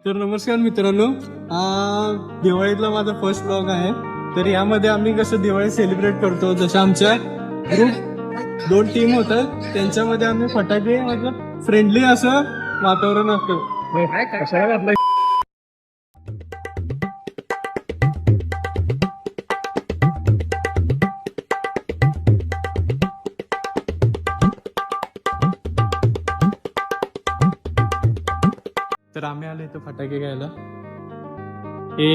तर नमस्कार मित्रांनो, दिवाळीतला माझा फर्स्ट ब्लॉग आहे. तर यामध्ये आम्ही कसं दिवाळी सेलिब्रेट करतो, जसं आमच्या ग्रुप 2 टीम होतात, त्यांच्यामध्ये आम्ही फटाके मतलब फ्रेंडली असं वातावरण असतं. तर आम्ही आलो इथं फटाके घ्यायला. हे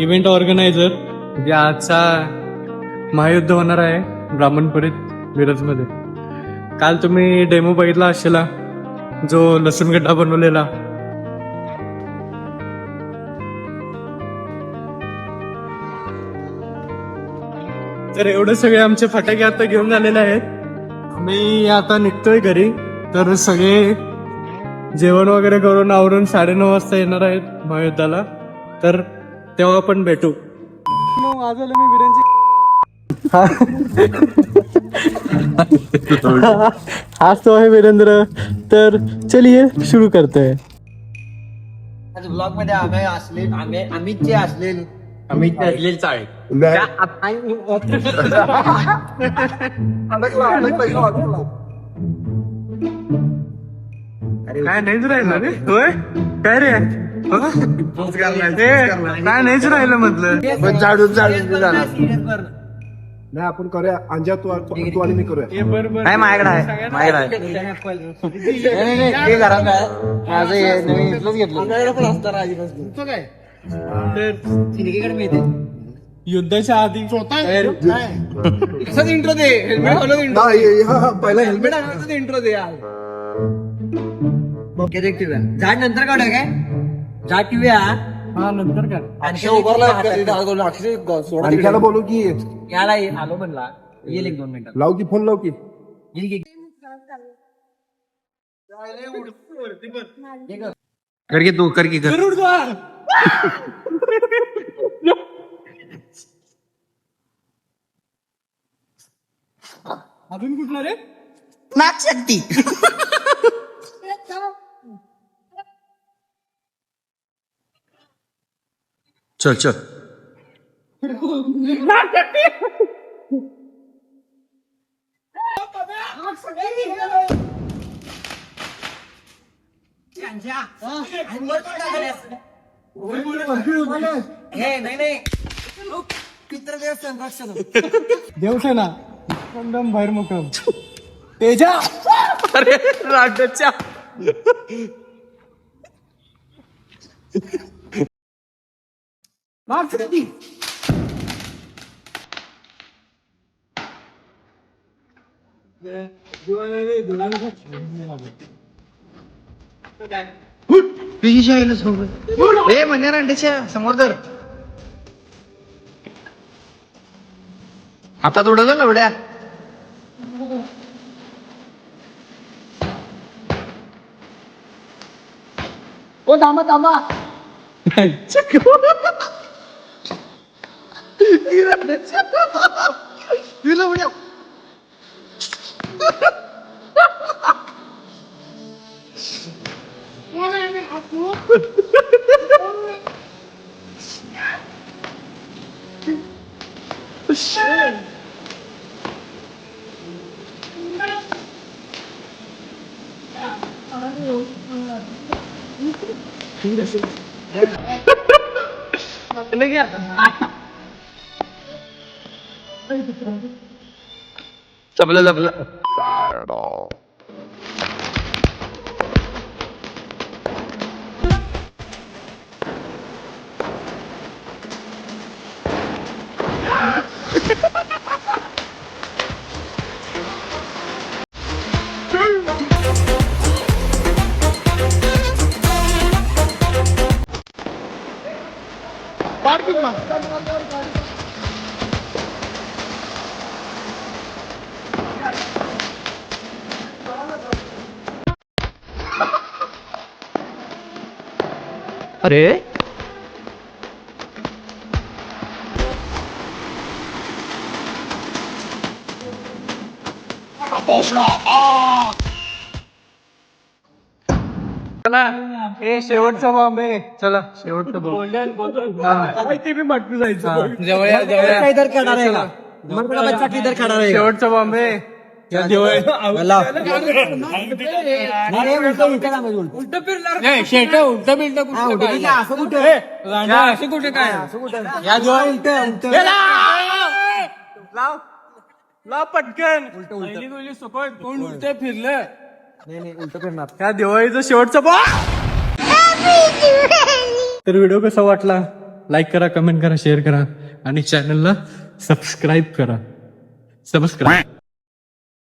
इव्हेंट ऑर्गनायझर जे आजचा महायुद्ध होणार आहे ब्राह्मणपुरीत मिरजमध्ये. काल तुम्ही डेमो बघितला असेला, जो लसूण गड्डा बनवलेला. तर एवढे सगळे आमचे फटाके आता घेऊन झालेले आहेत. मी आता निघतोय घरी. तर सगळे जेवण वगैरे करून आवरून 9:30 वाजता येणार आहेत महायुद्धाला. तर तेव्हा आपण भेटू. माझं मी विरेंची आज तो आहे वीरेंद्र. तर चलिए शुरू करते हैं. आज ब्लॉग मध्ये आम्ही जे असलेले चाळे काय नाहीच राहिलं रे. होय काय रे, काय नाहीच राहिलं म्हटलं. झाडून नाही आपण करूया. अंजा तू आणि मी करूया. बरोबर नाही माझ्याकडे आहे, माझ्याकडे आहे. ते घरात आहे माझं, हे नवीन इथलंच घेतलं. मिळते युद्धाच्या आधी कसं इंट्रो दे, हेल्मेट पहिला हेल्मेट इंट्रो दे. झाड नंतर काढूया काय, झाड ठेवूया. हा नंतर काय आणि उभारला आणख्याला बोलू की याला आलो म्हणला, येईल 1-2 मिनिटात लाव की फोन लाव की. येईल की. कर की तू, कर की कर. गरुडद्वार. अजून कुठला रे. नागशक्ती. चल चल. देवसेना कंदम बाहेर मुकम तेजा. अरे राजाच्या म्हणजे रांडेच्या समोर तर आता थोडं झालं एवढ्या. ओ थांबा थांबा. जपलं जपलं. अरे चला हे शेवटचा बॉम्ब आहे चला शेवटचा बॉम्ब ते बी मटकू जायचं इधर खड़ा रहेगा मरने का बच्चा किधर खड़ा रहेगा शेवटचा बॉम्ब आहे या दिवाळी लाव पटकन कोण उलट फिरलं उलट फिरणार या दिवाळीचं शेवटचं तर व्हिडिओ कसा वाटला लाईक करा कमेंट करा शेअर करा आणि चॅनलला सबस्क्राईब करा सबस्क्राईब